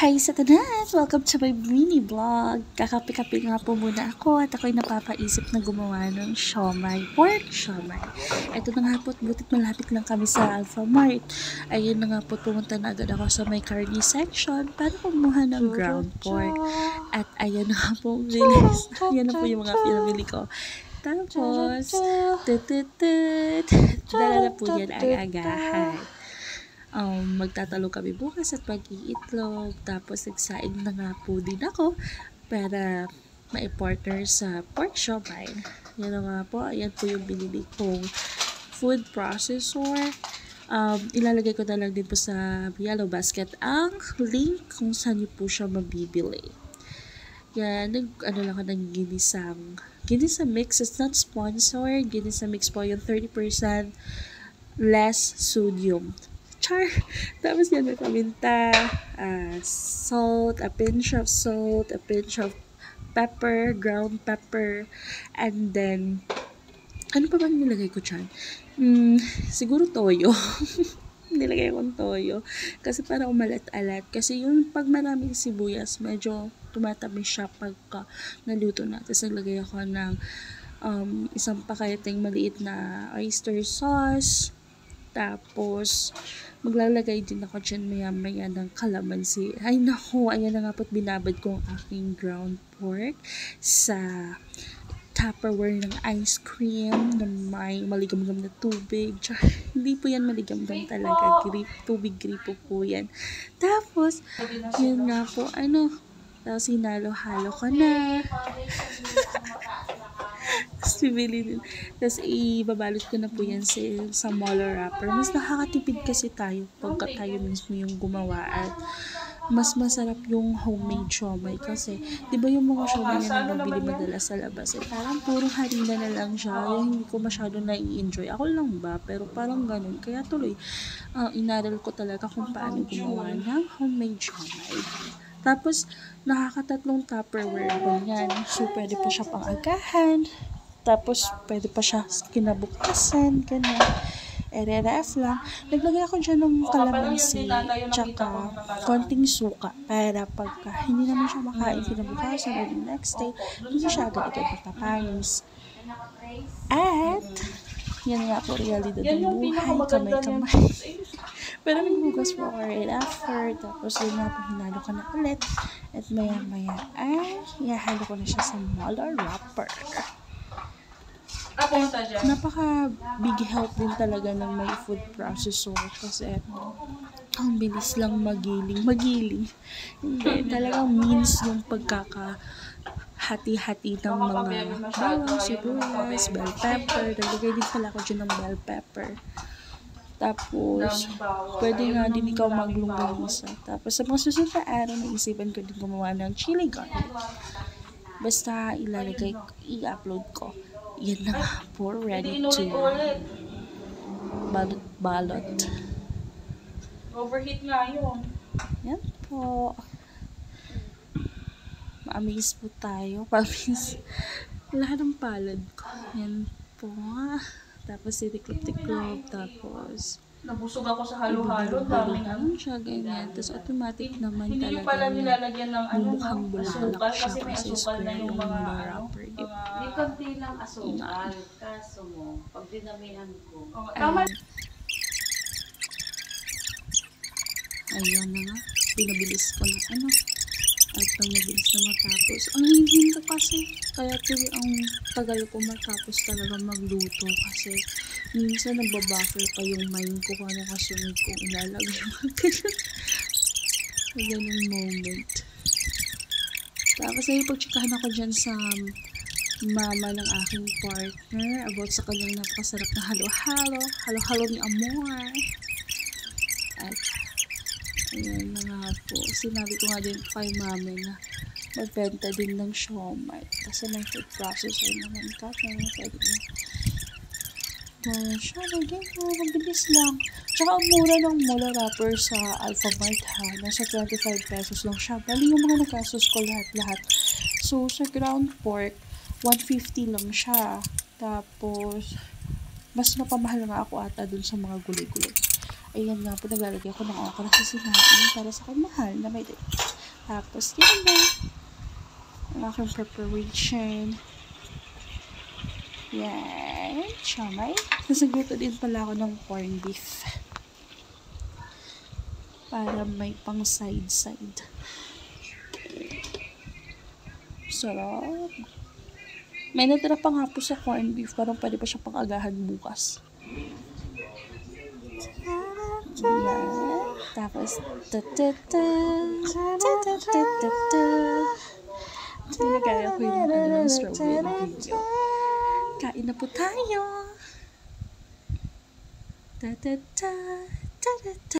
Hi Satanas! Welcome to my mini vlog. Kakape-kape nga po muna ako at ako'y napapaisip na gumawa ng siomai, pork siomai. Ito na nga po, butit malapit lang kami sa Alpha Mart. Ayun na nga po, pumunta na agad ako sa may carne section para kumuha ng ground pork. At ayun na nga po, bilis. Yan na po yung mga pinabili ko. Tapos, dala na po yan ang agahan. Magtatalo kami bukas at mag-iitlog. Tapos nagsaing na nga po din ako para ma-partner sa pork siomai. Yan na nga po. Ayan po yung binili kong food processor. Ilalagay ko na lang din po sa yellow basket ang link kung saan niyo po siya mabibili. Yan, ano lang ako ng ginisa mix. It's not sponsored. Ginisa mix po yung 30% less sodium. Char! Tapos yan may paminta, salt, a pinch of salt, a pinch of pepper, ground pepper, and then, ano pa bang nilagay ko dyan? Siguro toyo. Nilagay ko toyo. Kasi para umalat-alat. Kasi yung pag maraming sibuyas, medyo tumatabi siya pagka naluto na. Tapos naglagay ako ng isang paketing maliit na oyster sauce. Tapos, maglalagay din ako dyan maya-maya ng calamansi. Ay naku, ayan na nga po't binabad ko ang aking ground pork sa Tupperware ng ice cream na may maligam-gam na tubig. Hindi po yan maligam-gam talaga. Tubig gripo po yan. Tapos, yun nga po, tapos hinalo-halo ko na. Tapos ibabalot ko na po yan sa Molo wrapper. Mas nakakatipid kasi tayo pagka tayo mismo yung gumawa at mas masarap yung homemade siomai kasi di ba yung mga siomai na nabibili madalas sa labas parang puro harina na lang siya, yung hindi ko masyado nai-enjoy. Ako lang ba? Pero parang ganun. Kaya tuloy, inaral ko talaga kung paano gumawa ng homemade siomai. Tapos, nakakatatlong Tupperware po yan. So, pwede pa siya pang agahan. Tapos, pwede pa siya kinabukasan, gano'n. Ref lang. Naglagay ako dyan ng kalamansi, tsaka konting suka, para pagka hindi naman siya makain kinabukasan or the next day, hindi siya agad-agad matapanis. At, yan nga po, realidad ng buhay, kamay-kamay. Pero nagbugas po ako right after, tapos yun nga po, hinalo ko na ulit. At maya-maya ay, ihahalo ko na siya sa Molo wrapper. Napaka big help din talaga ng may food processor kasi ang bilis lang magiling. Hindi, talagang means yung pagkakahati-hati ng mga bawang, sibuyas, bell pepper. Nalagay din pala ako dyan ng bell pepper. Tapos, pwede nga din ikaw maglungganisa. Tapos, sa mga susunod na araw, naisipan ko din gumawa ng chili garlic. Basta i-upload ko. Yan na nga po, ready to balot. Overheat nga yun. Yan po. Ma-amaze po tayo. Ma-amaze. Lahat ng palad ko. Yan po. Tapos itiklop-tiklop. Tapos Nabusog ako sa halo-halo. Daming siya, ganyan. Tapos automatic naman hindi talaga. Hindi pala nilalagyan ng bumukhang bulaklak siya kasi may asukal na yung mga wrapper. May konti lang asukal. Kaso mo, pag dinamihan ko. Tama. Ayan na nga. Pinabilis ko na at ang mabilis na matapos. Ang hinhin ko kasi. Kaya tuloy ang tagal ko matapos talaga magluto kasi minsan nagbabuffer pa yung mind ko kung ano kasunod kong ilalagay yung sa ganung moment. Tapos ay pagtsikahan ako dyan sa mama ng aking partner about sa kanyang napakasarap na halo-halo ni Amor. At ayan na nga po, sinabi ko nga din kay mami na magbenta din ng siomai kasi may food processor naman ka, kaya pwede na siya, mabilis lang. Tsaka ang mura ng Molo wrapper sa Alpha Mart ha, nasa 25 pesos lang siya. Bali yung mga nagkasos ko lahat. So sa ground pork 150 lang siya. Tapos mas napamahal nga ako ata dun sa mga gulay-gulay. Ayan nga po, naglalagay ako ng okra sa sinain para sa kamahal na may Tapos, yun na. Ang aking preparation. Yan. Siomay. Nasagluto din pala ako ng corned beef. Para may pang side-side. Sarap. May natira pa nga po sa corned beef. Parang pwede pa siya pang-agahan bukas. Yan. Tapos, ta-ta-ta. Ta-ta-ta-ta-ta. Nilagay ako yung strawberry video. Kain na po tayo. Ta-ta-ta. Ta-ta-ta.